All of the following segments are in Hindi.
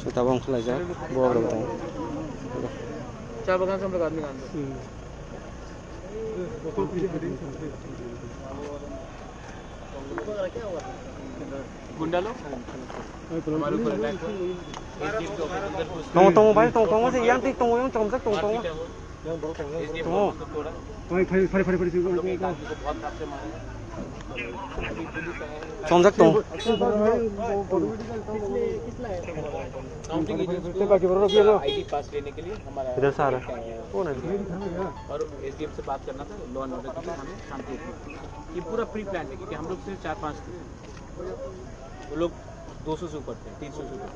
Tabang khalai ja bo ro dong. चाय बगान से हम लोग आदमी कांदो गुंडा लोग हमारे ऊपर अटैक हुआ Tong bai tong se yang tik tong yang chom sak tong tong. Tong. Oi phai chom sak tong. Counting agency बाकी बरो आईडी पास लेने के लिए हमारा इधर से आ रहा है कौन है और एसडीएम से बात करना था लॉ एंड ऑर्डर के लिए हमें शांति रखनी ये पूरा प्री प्लान है क्योंकि हम लोग सिर्फ 4-5 थे वो लोग 200 से ऊपर थे 300 से ऊपर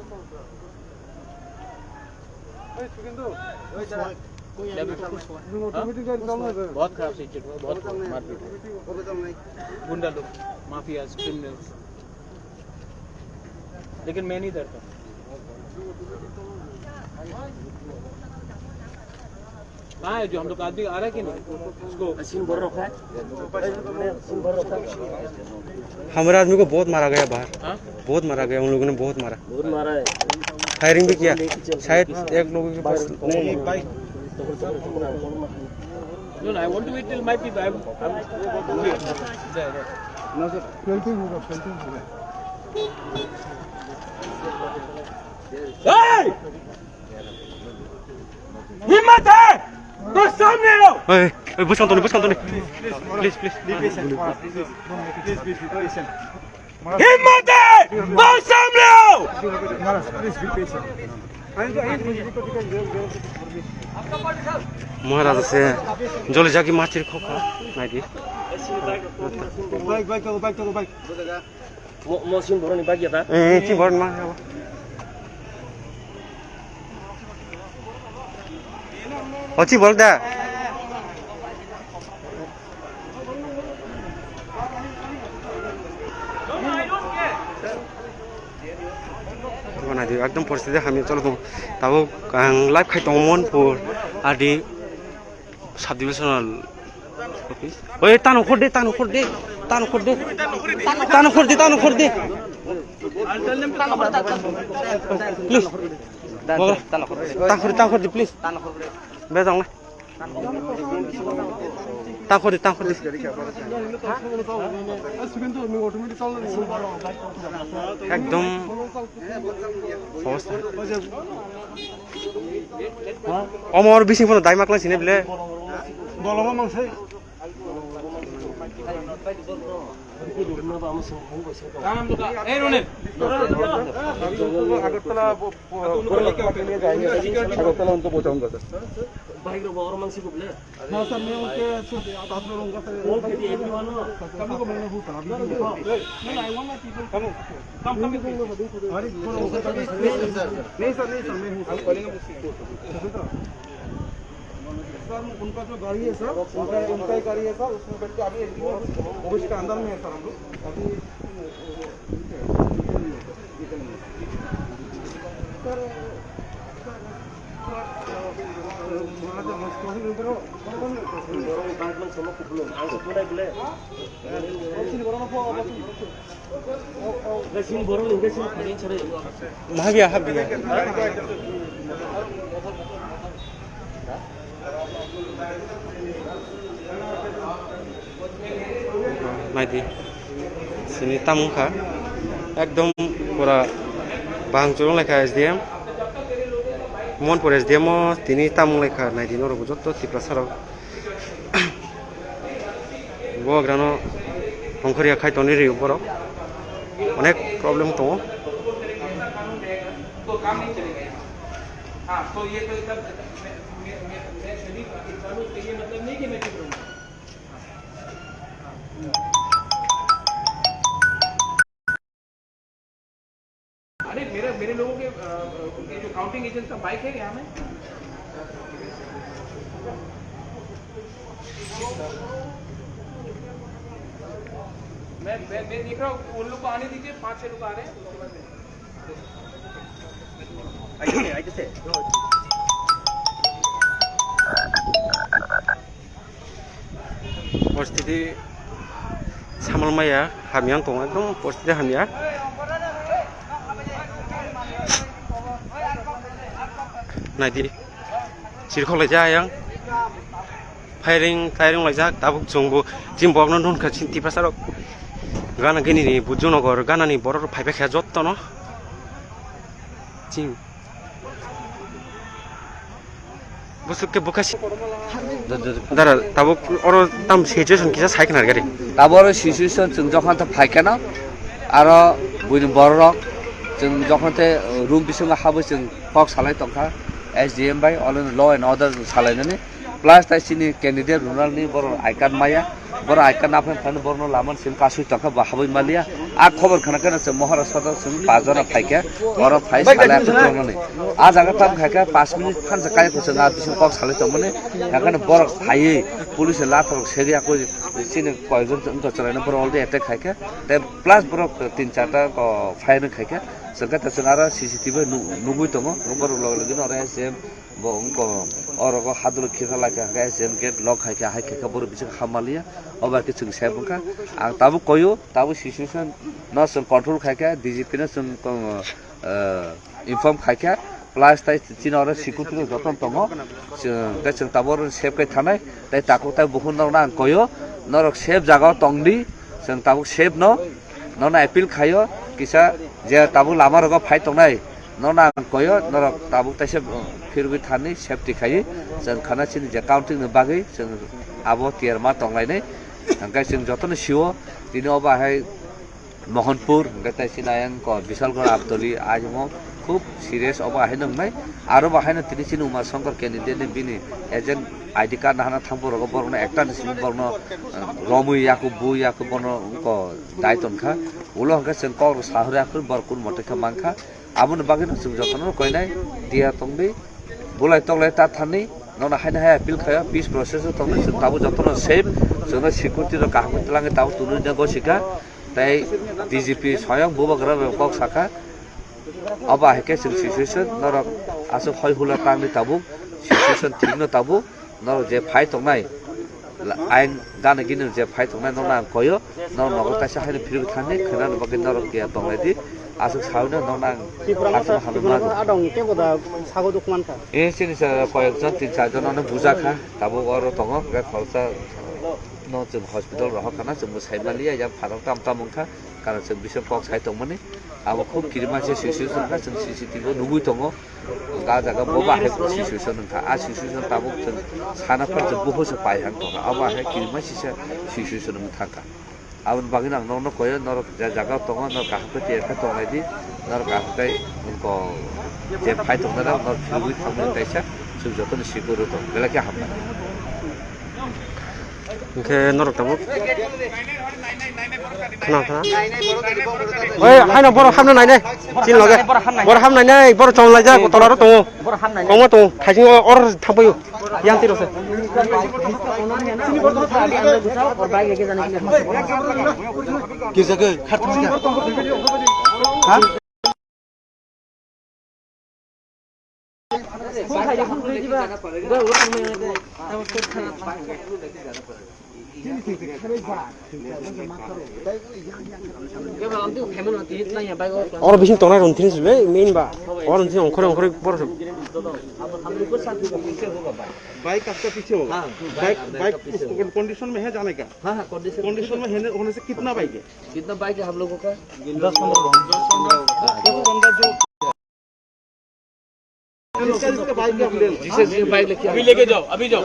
बहुत खराब सिचुएशन हुआ बहुत मारपीट गुंडा लोग माफिया क्रिमिनल्स लेकिन मैं नहीं डरता कहाँ है जो हम लोग आदमी आ रहा है कि नहीं उसको सीन भर रखा है हमारे आदमी को बहुत मारा गया बाहर बहुत मारा गया उन लोगों ने बहुत मारा है फायरिंग भी किया शायद एक लोगों के पास नहीं No, I want to wait till my people. I'm No, sir. 12 होगा 12 होगा Hey! हिम्मत है तो सामने आओ ओए बुश कंटोनी प्लीज हिम्मत है तो सामने आओ महाराज से जल्दी जाके माछिर खोखा नाइदी बाइक मौसम भरो नि बाकी था ए ची भर्न मा अच्छी बोलता बनादियो एकदम परिस्थिति हामी चलो तब लाइभ खाइ मनपुर आदि सब डिभिजनल अफिस ओए तानो खोर दे प्लिज ताखोर दे प्लिज बेजां ला ताखोर दे एकदम अवस्था अमर बिसिङ फोन दाइमाक लासिने बिले बलमा मांसै अगरतला उनको पहुंचाऊंगा सर बाइक और मंसी को बोले हाँ सर मैं उनके साथ में रहूंगा सर सभी को मैंने पूछा अभी नहीं सर मैं हूँ सर उनका जो गाड़ी है सर उनका ही गाड़ी है सर उसमें बैठ के अभी ऑफिस के अंदर में है सर हम लोग अभी महाबिया हाबिया नाइदी सिनी तामुखा एकदम पूरा बांचुर लेखा एसडीएम मनपुर एसडीएम तिनी तामुं लेखा नाइदी नरबो जत्तो तिप्रासाराव बग्रानो हंखरिया खायतनि रि ऊपर अनेक प्रॉब्लम दङ अरे मेरे लोगों के जो काउंटिंग एजेंट का बाइक है यहाँ में मैं देख रहा हूँ उन लोग को आने दीजिए 5-6 लोग आ रहे हैं परिस्थिति सामलमाया हामियां दङ एकदम परिस्थिति हामिया naidi cirkol aja yang firing lajak tabuk jongbo jimbok non don kacin tipa sarok gana gini ni bujonogor gana ni boror phaibe kha jotto no jim busuk ke bukasi dara tabuk oro tam situation kisa saiknar gari tabor situation जों যখন তো ফাইকানা আর বুইনি বড়রক जों যখন তে রুম বিসঙ্গ হাবো जों পক সালাই তংখা SDM বাই অল ল এন্ড অর্ডার সালাইনানি প্লাস তাইसिनि ক্যান্ডিডেট রুনালনি বড় আইকান মায়া বড় আইকান নাফান ফান বড় লামান সিম কাসু তংখা বাহাবই মালিয়া আ খবর খানাকানা जों মহারাষ্ট্র जों পাঁচজনা ফাইকা বড় ফাই সালাই তংনি আ জায়গা তাম খাইকা 5 মিনিট ফানজা কাইকো जों আ বিসঙ্গ পক সালাই তংমনে এখানে বড় ফাইয়ে পুলিশ লাথর সেরিয়া কই চিনি কয়জন তো চলাইনা বড় অলরেডি অ্যাটাক খাইকা তে প্লাস বড় 3-4টা ফাইন খাইকা सरकार तसनारा सीसीटीवी नुगुई तंगो नुगर लगन और एसएम बंको और को हादुल खिखा लाका एसएम गेट लक हाइका हाइका बर बिस खामालिया अबा के जों साबुका आं ताबो कयो ताबो सिचुएशन न जों कंट्रोल खाइका डीजीपी न जों इनफॉर्म खाइका प्लास ताइ चिन और सिक्युरिटी जतन तंगो जों ताबो सेफ कै थानाय ताइ ताको ताइ बहुन न कयो नरक सेफ जागा तंगदि जों ताबो सेफ न एपिल खायो किसा जे ताबु लामा रग फाइ तंनाय नना कयो नर ताबु ताइसे फिरबि थानि सेफ्टी खाइ जों खाना सिनि जे काउन्टिं न बागै जों आबो तियरमा तंलायनै हांगाय जों जतन सिओ दिनो बाहाय मोहनपुर गताइसिना आयन को विशालगढ़ आबदली आजमो खूब सीरियस अबा हाय नंगनाय आरो बाहायनो तिनि सिनि उमा शंकर कैंडिडेट नि बिनि एजेंट आईडी कार्ड नाहाना थांबो रग बरनो एकटा निसिम बरनो रमु याकु बु याकु बरनो को दायतनखा उलो हंगा जों कल साहराखु बरकुन मटेखा मांखा आबुन बागैनो जों जतन कयनाय दिया तंबि बुलाय तंलाय ता थानि नना हायना हाय अपील खाया पीस प्रोसेस तंबि जों ताबु जतन सेफ जों सिक्युरिटी र काहमु तलाङे ताबु तुनुना गसिका ताइ डीजीपी स्वयं बुबाग्रा बेकक साखा अबा हेके जों सिचुएशन नर आसो खय हुला तांनि ताबु सिचुएशन थिन ताबु नर जे फाइ तंनाय आइन गाना गिनो जे फाइ तंनाय नना कयो नर नगर ताइसा हायनो फिरबि थानि खोना बगे नर के तंलायदि आसो सावनो नना आसो हालमा आदं के बदा सागो दुखमान का ए सिनि कयजन 3-4 जननो बुजाखा ताबु अरो तंगो गे खलसा न जों हस्पिटाल रह खाना जों साइमालिया या फाराव ताम तामखा कारण जों बिसोर पक साइ तंमोनि आबो खूब किरिमासे सिचुएशन का जों सीसीटीवी नुगुइ तंगो गा जागा बबा हे सिचुएशन नखा आ सिचुएशन ताबो जों साना पर जों बहुसो पाइहां तंगा आबा हे किरिमासे सिचुएशन नखा आबन बागिन आं न कयो नर जागा तंगो न काहपे तेरखा तंलायदि नर काहपे उनको जे फाइ तंगना नर फिरबि थांनो ताइसा जों जतन सिकुरो तंग बेलाके हाबना ओके नरक tabuk kenapa oi haino bor hamna nai nei chin loge bor ham nai nei bor chong lai ja tolaro to bor ham nai kongma to thaijing or thampayo yang tiro se ki jaga khatma ha और बिसिं तंनाय रन्थिनि जुबे मेन बा और रन्थिनि अंखरे बर बाइक आपका पीछे होगा बाइक कंडीशन में है जाने का हाँ कंडीशन में होने से कितना बाइक है कितना बाइक है हम लोगों का 10-15 जो इसका बाइक है जिसे बाइक लेके अभी लेके जाओ अभी जाओ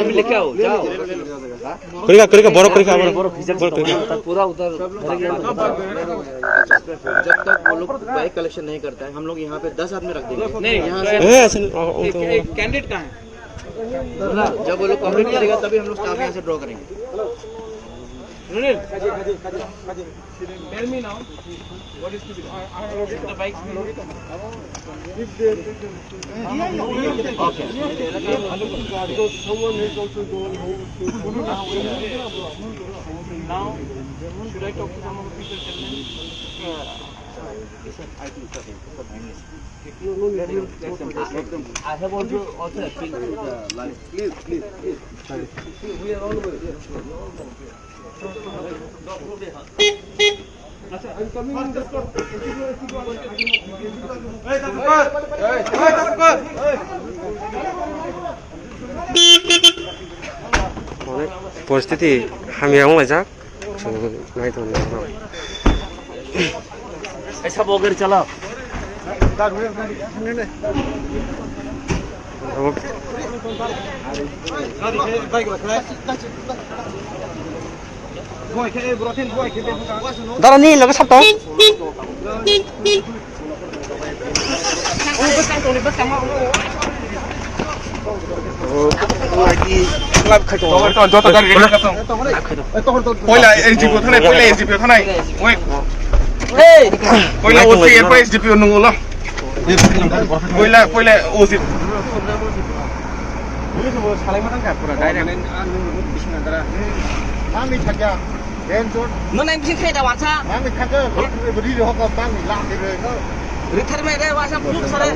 अभी लेके आओ जाओ करेगा बरो करेगा पूरा उधर जब तक वो लोग बाइक कलेक्शन नहीं करता है हम लोग यहाँ पे 10 आदमी रख देंगे नहीं यहाँ से कैंडिडेट कहाँ है जब वो लोग कंप्लीट करेगा तभी हम लोग स्टाफ यहाँ से ड्रॉ करेंगे Runil, tell me now, what is to be done? The bikes will load it. Okay. So someone has also gone home to Now, should I talk to some of the people? I think so. I have also appealed to the line. Please. We are all अच्छा इनकमिंग स्कोर परिस्थिति हामियाव लायजाक जों नायदों ऐसा बोगर चला दादा नि लगे साबतो पहिला एसडिपी थानाय पहिला एसडिपी थानाय ओइ पहिला ओसी एफआई एसडिपी नंगौ ल पहिला ओसी nó này xin khai đào ăn sa return mai đây wasa pun sare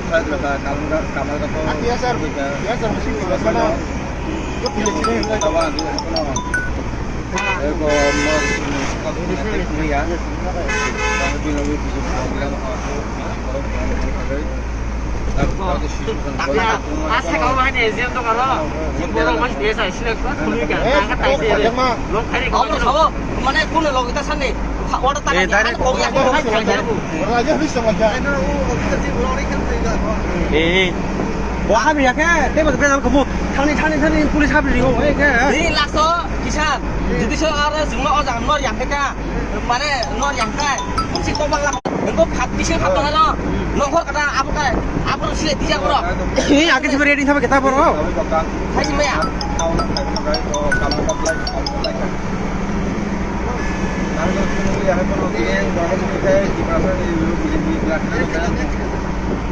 asa kalau main exam tu kalau jempol mas biasa sih kan kulit kan angkat aja lo kari kau tu kau mana pun lo kita sana order tangan kau yang kau hai kali raja bisa macam 뭐 합의야 걔 때문에 그냥 뭐 타니 police 합의리고 왜 걔 ni lakso kisan jadi so ada semua orang nor yang kita mana nor yang kita mesti kau bangla engkau hat kisah hat tu lah nongkor kata apa sih dia kau ini akhir sebenarnya reading sampai kita baru hai sih ya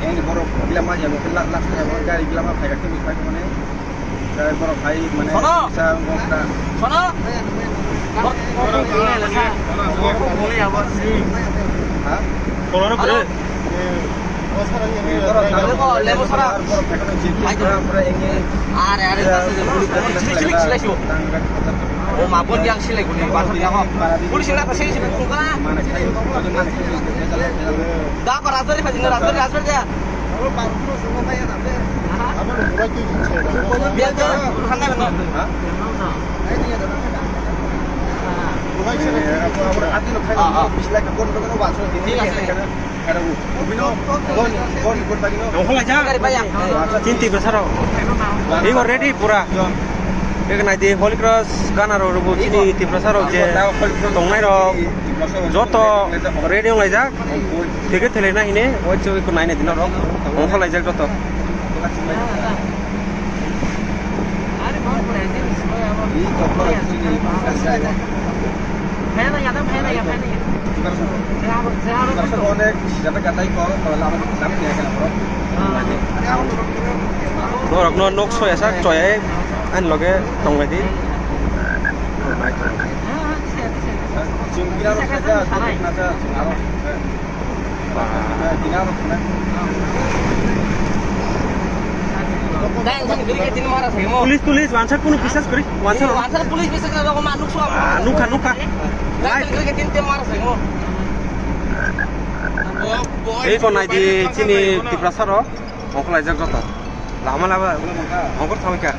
ini baru bilang aja mungkin last kali bilang apa kayak gitu kayak mana kayak baru kayak mana bisa ngomong sono kalau kere level sara cilik oh mabon yang cilik ini pasal yang polisi lah kasih sih bukan dah para razor dia biar tu sana benar cinti besar ini ready pura Ini nanti Holy Cross Ghana ro rubu ini di pasar je tongai ro joto radio laijak tiga telena ini wajib ikut naik nanti ro ongkol laijak joto Dorok non nok soya sak coy an loge tongai di Tulis wansar kuno pisas kuri wansar pulis bisa kalau manuk suap nuka এই কোন নাই di sini di pasar ro ongkol ajak joto lama ongkol sampai